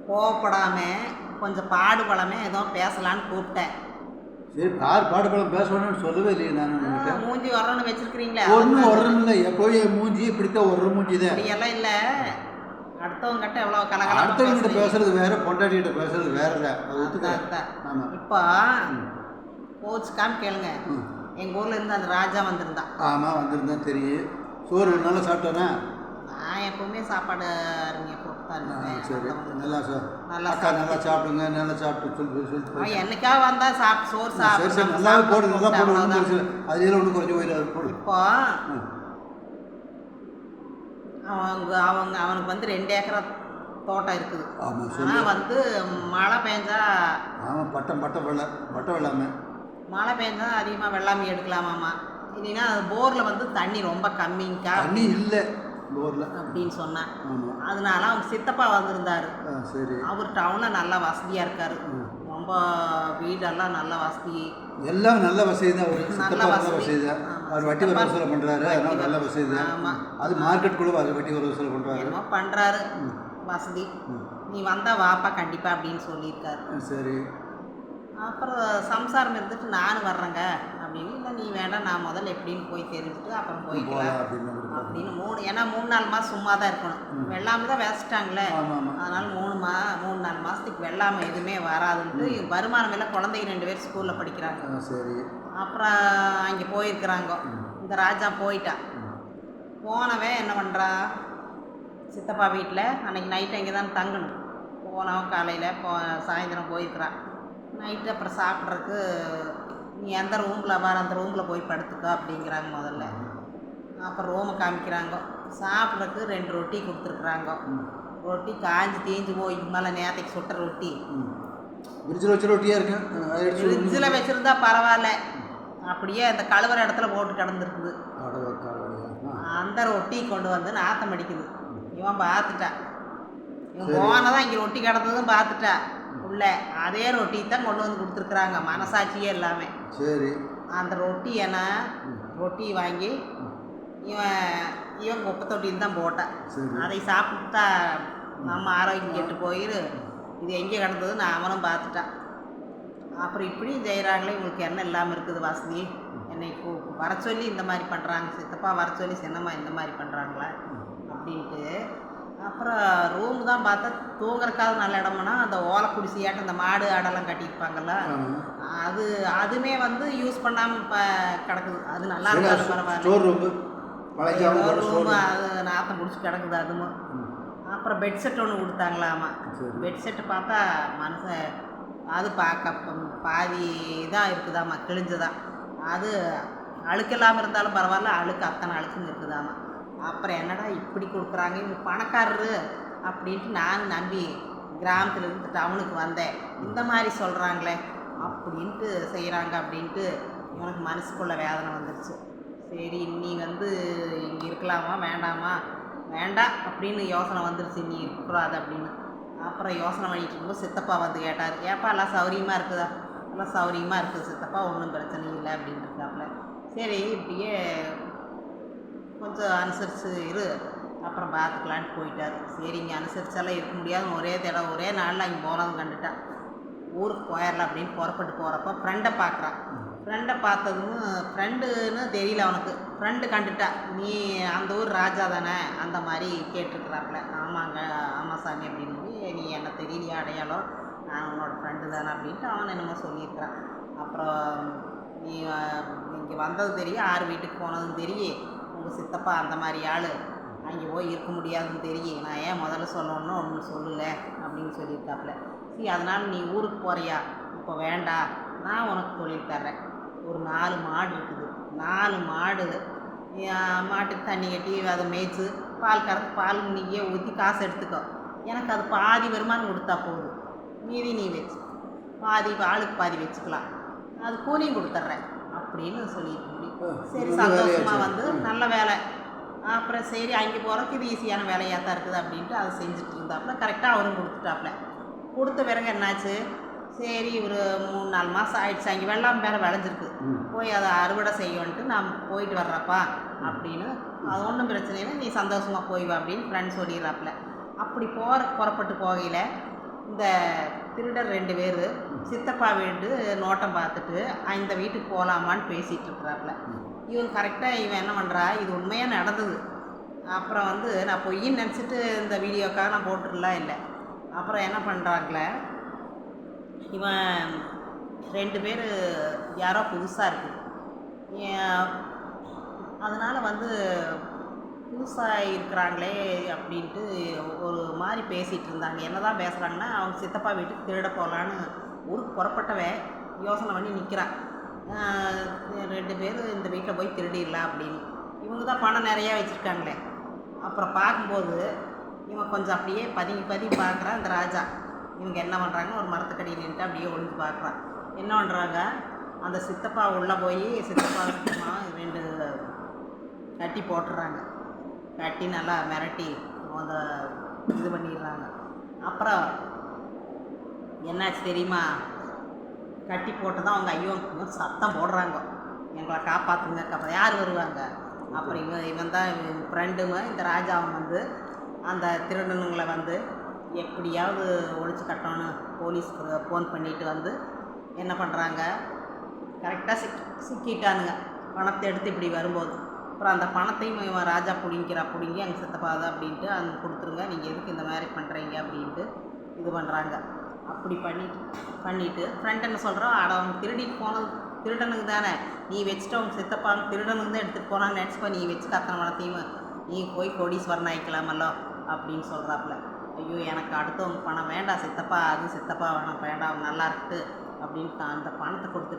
கோவப்படாமல் கொஞ்சம் பாடுபடாமல் ஏதோ பேசலான்னு கூப்பிட்டேன். சரி, பாடுபடம் பேசணும்னு சொல்லவே இல்லையே நான். மூஞ்சி வரணும்னு வச்சிருக்கிறீங்களே, ஒன்றும் வரணும் இல்லை. எப்போயும் என் மூஞ்சி இப்படித்தான் ஒரு மூஞ்சி தான். அப்படியெல்லாம் இல்லை. அடுத்தவங்க கிட்ட எவ்வளோ கலகலா அடுத்தவங்கிட்ட பேசுறது வேற, பொண்டாட்டிகிட்ட பேசுறது வேற தான். அது ஒத்துக்க. ஆமாம். இப்போ கோச்சுக்காம கேளுங்க. எங்கள் ஊரில் இருந்து அந்த ராஜா வந்திருந்தான். ஆமாம், வந்திருந்தேன் தெரியும். சோறு ஒரு நாள் சாப்பிட்டேன்னா நான் எப்பவுமே சாப்பாடு அருமையாக கொடுத்தாருங்க. சரி, நல்லா அக்கா நல்லா சாப்பிடுங்க, நல்லா சாப்பிட்டு சொல்லி என்னைக்கா வந்தால் சாப்பிட்டு சோறு சரி சரி நல்லாவே போடு, நல்லா போடு. அதுல ஒன்றும் கொஞ்சம் போயிடாது, போடு. இப்போ அவனுக்கு வந்து 2 ஏக்கரா தோட்டம் இருக்குது. ஆனால் வந்து மழை பெஞ்சா பட்டம் வெள்ளாமை மழை பெஞ்சா அதிகமாக வெள்ளாமை எடுக்கலாமாம்மா. இல்லைன்னா போரில் வந்து தண்ணி ரொம்ப கம்மிங்கக்கா, தண்ணி இல்லை போரில் அப்படின்னு சொன்னேன். அதனால அவங்க சித்தப்பா வந்திருந்தாரு. சரி, அவர் டவுனில் நல்லா வசதியாக இருக்காரு. ரொம்ப வீடெல்லாம் நல்ல வசதி, எல்லாம் நல்ல வசதி தான். அவர் நல்ல வசதி தான். அவர் வட்டி வர வசூல் பண்ணுறாரு, அதனால நல்ல வசதி தான். ஆமாம், அது மார்க்கெட் கூட அது வட்டி வர வசூல் பண்ணுறாரு. என்னமோ பண்ணுறாரு வசதி. நீ வந்தால் வாப்பா கண்டிப்பாக அப்படின்னு சொல்லியிருக்காரு. சரி, அப்புறம் சம்சாரம் இருந்துட்டு நானும் வர்றேங்க அப்படின்னு. இல்லை நீ வேண்டாம், நான் முதல்ல எப்படின்னு போய் தெரிஞ்சுட்டு அப்புறம் போய்க்கலாம் அப்படின்னு 3-4 மாதம் சும்மா தான் இருக்கணும். வெள்ளாமை தான் வச்சிட்டாங்களே, அதனால் 3-4 மாதத்துக்கு வெள்ளாமை எதுவுமே வராதுன்ட்டு வருமானம் எல்லாம் குழந்தைங்க 2 பேர் ஸ்கூலில் படிக்கிறாங்க. சரி, அப்புறம் அங்கே போயிருக்கிறாங்க. இந்த ராஜா போயிட்டான். போனவன் என்ன பண்ணுறான், சித்தப்பா வீட்டில் அன்றைக்கி நைட்டு அங்கே தான் தங்கணும். போனவன் காலையில் சாயந்தரம் போயிருக்கிறான். நைட்டு அப்புறம் சாப்பிட்றதுக்கு நீ எந்த ரூமில் வர அந்த ரூமில் போய் படுத்துக்கோ அப்படிங்கிறாங்க முதல்ல. அப்புறம் ரூமை காமிக்கிறாங்க. சாப்பிட்றதுக்கு 2 ரொட்டி கொடுத்துருக்குறாங்க. ரொட்டி காஞ்சி தேஞ்சு போய் மேலே நேரத்துக்கு சுட்ட ரொட்டி ஃப்ரிட்ஜில் வச்ச ரொட்டியாக இருக்கு. ஃப்ரிட்ஜில் வச்சுருந்தா பரவாயில்ல, அப்படியே அந்த கழுவுற இடத்துல போட்டு கிடந்துருக்குது. அந்த ரொட்டி கொண்டு வந்து நாத்தம் அடிக்குது. இவன் பார்த்துட்டான். இவன் போனதான் இங்கே ரொட்டி கிடந்ததும் பார்த்துட்டா. உள்ள அதே ரொட்டி தான் கொண்டு வந்து கொடுத்துருக்குறாங்க, மனசாட்சியே எல்லாமே. சரி, அந்த ரொட்டி ரொட்டி வாங்கி இவன் குப்பை தொட்டியில் தான் போட்டான். அதை சாப்பிட்டா நம்ம ஆரோக்கியம் கெட்டு போயிரு. இது எங்கே கிடந்ததுன்னு அவனும் பார்த்துட்டான். அப்புறம் இப்படி செய்கிறாங்களே, இவங்களுக்கு என்ன இல்லாமல் இருக்குது வசதி. என்னை வர சொல்லி இந்த மாதிரி பண்ணுறாங்க, சித்தப்பா வர சொல்லி சின்னம்மா இந்த மாதிரி பண்ணுறாங்களா அப்படின்ட்டு. அப்புறம் ரூம் தான் பார்த்தா தூங்குறக்காவது நல்ல இடம்னா அந்த ஓலை குடிசையாட்டம் அந்த மாடு ஆடெல்லாம் கட்டியிருப்பாங்கல்ல, அதுவுமே வந்து யூஸ் பண்ணாமல் இப்போ கிடக்குது. அது நல்லா இருக்காது, பரவாயில்ல. ரூம் அது நாத்தம் பிடிச்சி கிடக்குது அதுவும். அப்புறம் பெட்ஷெட் ஒன்று கொடுத்தாங்களாமா. பெட்ஷெட்டு பார்த்தா மனுஷன் அது பார்க்க பாதி தான் இருக்குதாம்மா, கிழிஞ்சுதான். அது அழுக்கு இல்லாமல் இருந்தாலும் பரவாயில்ல, அழுக்கு அத்தனை அழுக்குன்னு இருக்குதாம்மா. அப்புறம் என்னடா இப்படி கொடுக்குறாங்க, இவங்க பணக்காரரு அப்படின்ட்டு நான் நம்பி கிராமத்துலேருந்து டவுனுக்கு வந்தேன். இந்த மாதிரி சொல்கிறாங்களே அப்படின்ட்டு செய்கிறாங்க அப்படின்ட்டு எனக்கு மனசுக்குள்ளே வேதனை வந்துடுச்சு. சரி, நீ வந்து இங்கே இருக்கலாமா வேண்டாமா, வேண்டாம் அப்படின்னு யோசனை வந்துடுச்சு, நீ இருக்கக்கூடாது அப்படின்னு. அப்புறம் யோசனை பண்ணிட்டு இருக்கும்போது சித்தப்பா வந்து கேட்டார், ஏப்பா எல்லாம் சௌரியமாக இருக்குதா? எல்லாம் சௌரியமாக இருக்குது சித்தப்பா, ஒன்றும் பிரச்சனை இல்லை அப்படின்னு இருக்காப்புல. சரி, இப்படியே கொஞ்சம் அனுசரித்து இரு, அப்புறம் பார்த்துக்கலான்ட்டு போயிட்டார். சரி, இங்கே அனுசரிச்சாலாம் இருக்க முடியாது, ஒரே நாளில் அங்கே போனதும் கண்டுட்டான். ஊருக்கு போயிடலாம் அப்படின்னு புறப்பட்டு போகிறப்ப ஃப்ரெண்டை பார்க்குறான். ஃப்ரெண்டை பார்த்ததும் ஃப்ரெண்டுன்னு தெரியல அவனுக்கு. ஃப்ரெண்டு கண்டுட்டா, நீ அந்த ஊர் ராஜா தானே அந்த மாதிரி கேட்டிருக்கிறாப்புல. ஆமாங்க, ஆமாம் சாமி அப்படின்னு. நீ என்ன தெரியலையா அடையாளம், நான் உன்னோட ஃப்ரெண்டு தானே அப்படின்ட்டு அவன் என்னமோ சொல்லியிருக்கிறான். அப்புறம் நீ இங்கே வந்தது தெரியும், 6 வீட்டுக்கு போனதும் தெரியும், உங்கள் சித்தப்பா அந்த மாதிரி ஆள், அங்கே போய் இருக்க முடியாதுன்னு தெரியும், நான் ஏன் முதல்ல சொல்லணும்னு ஒன்றும் சொல்லலை அப்படின்னு சொல்லியிருக்காப்புல. சரி, அதனால் நீ ஊருக்கு போகிறியா? இப்போ வேண்டாம், நான் உனக்கு தொழில் தர்றேன். ஒரு 4 மாடு இருக்குது, 4 மாடு மாட்டுக்கு தண்ணி கட்டி அதை மேய்ச்சி பால் கறந்து பால் நீயே ஊற்றி காசு எடுத்துக்கோ, எனக்கு அது பாதி வருமானம் கொடுத்தா போதும், மீதி நீ வச்சு பாதி ஆளுக்கு பாதி வச்சுக்கலாம், அது கூலியும் கொடுத்துட்றேன் அப்படின்னு சொல்லிட்டு முடியும். சரி, சந்தோஷமாக வந்து நல்ல வேலை. அப்புறம் சரி, அங்கே போகிறதுக்கு இது ஈஸியான வேலையாக தான் இருக்குது அப்படின்ட்டு அதை செஞ்சுட்டு இருந்தாப்புல. கரெக்டாக அவரும் கொடுத்துட்டாப்புல. கொடுத்த பிறகு என்னாச்சு, சரி ஒரு 3-4 மாதம் ஆயிடுச்சு, அங்கே வெள்ளாமை வேறு விளைஞ்சிருக்கு, போய் அதை அறுவடை செய்யணுன்ட்டு நான் போயிட்டு வர்றப்பா அப்படின்னு. அது ஒன்றும் பிரச்சனை இல்லை, நீ சந்தோஷமாக போய் வா அப்படின்னு ஃப்ரெண்ட் சொல்லிடுறாப்புல. அப்படி புறப்பட்டு போகையில் இந்த திருடர் 2 பேர் சித்தப்பா வீட்டு நோட்டம் பார்த்துட்டு இந்த வீட்டுக்கு போகலாமான்னு பேசிகிட்டு இருக்கிறாப்புல. இவன் கரெக்டாக இவன் என்ன பண்ணுறா, இது உண்மையாக நடந்தது. அப்புறம் வந்து நான் பொய்ன்னு நினச்சிட்டு இந்த வீடியோக்காக நான் போட்டுடலாம் இல்லை. அப்புறம் என்ன பண்ணுறாங்கள, இவன் 2 பேர் யாரோ புதுசாக இருக்குது, அதனால் வந்து புதுசாக இருக்கிறாங்களே அப்படின்ட்டு ஒரு மாதிரி பேசிகிட்டு இருந்தாங்க. என்ன தான் பேசுகிறாங்கன்னா, அவங்க சித்தப்பா வீட்டுக்கு திருட போகலான்னு ஊருக்கு புறப்பட்டவன் யோசனை பண்ணி நிற்கிறான். 2 பேர் இந்த வீட்டில் போய் திருடிடலாம் அப்படின்னு. இவங்க தான் பணம் நிறையா வச்சுருக்காங்களே. அப்புறம் பார்க்கும்போது இவன் கொஞ்சம் அப்படியே பதுங்கி பார்க்குறான் இந்த ராஜா. இவங்க என்ன பண்ணுறாங்கன்னு ஒரு மரத்துக்கடியில் நின்றுட்டு அப்படியே ஒழிஞ்சு பார்க்குறான். என்ன பண்ணுறாங்க, அந்த சித்தப்பா உள்ளே போய் சித்தப்பா 2 கட்டி போட்டுடுறாங்க. கட்டி நல்லா மிரட்டி அந்த இது பண்ணிடுறாங்க. அப்புறம் என்னாச்சு தெரியுமா, கட்டி போட்டு தான் அவங்க ஐயோ சத்தம் போடுறாங்க, எங்களை காப்பாற்றுங்க அப்புறம் யார் வருவாங்க. அப்புறம் இவன் தான் ஃப்ரெண்டுங்க இந்த ராஜாவும் வந்து அந்த திருடனுங்களை வந்து எப்படியாவது ஒழிச்சு கட்டணும்னு போலீஸ்க்கு ஃபோன் பண்ணிட்டு வந்து என்ன பண்ணுறாங்க, கரெக்டாக சிக்கிட்டானுங்க பணத்தை எடுத்து இப்படி வரும்போது. அப்புறம் அந்த பணத்தையும் இவன் ராஜா பிடுங்கி அங்கே சித்தப்பாது அப்படின்ட்டு அங்கே கொடுத்துருங்க, நீங்கள் எதுக்கு இந்த மாதிரி பண்ணுறீங்க அப்படின்ட்டு இது பண்ணுறாங்க. அப்படி பண்ணிவிட்டு ஃப்ரெண்ட் என்ன சொல்கிறோம், அவங்க திருடிட்டு போனது திருடனுக்கு தானே, நீ வச்சுட்டு அவங்க சித்தப்பாங்க திருடனுக்கு தான் எடுத்துகிட்டு போனான்னு நினச்சிப்பா, நீ வச்சு அத்தனை பணத்தையும் நீ போய் கோடீஸ்வரன் ஆகிக்கலாமல்லோ அப்படின்னு சொல்கிறாப்புல. ஐயோ எனக்கு அடுத்தவங்க பணம் வேண்டாம் சித்தப்பா, அது சித்தப்பா வேணாம் வேண்டாம் நல்லா இருக்குது அப்படின்ட்டு அந்த பணத்தை கொடுத்துட்டு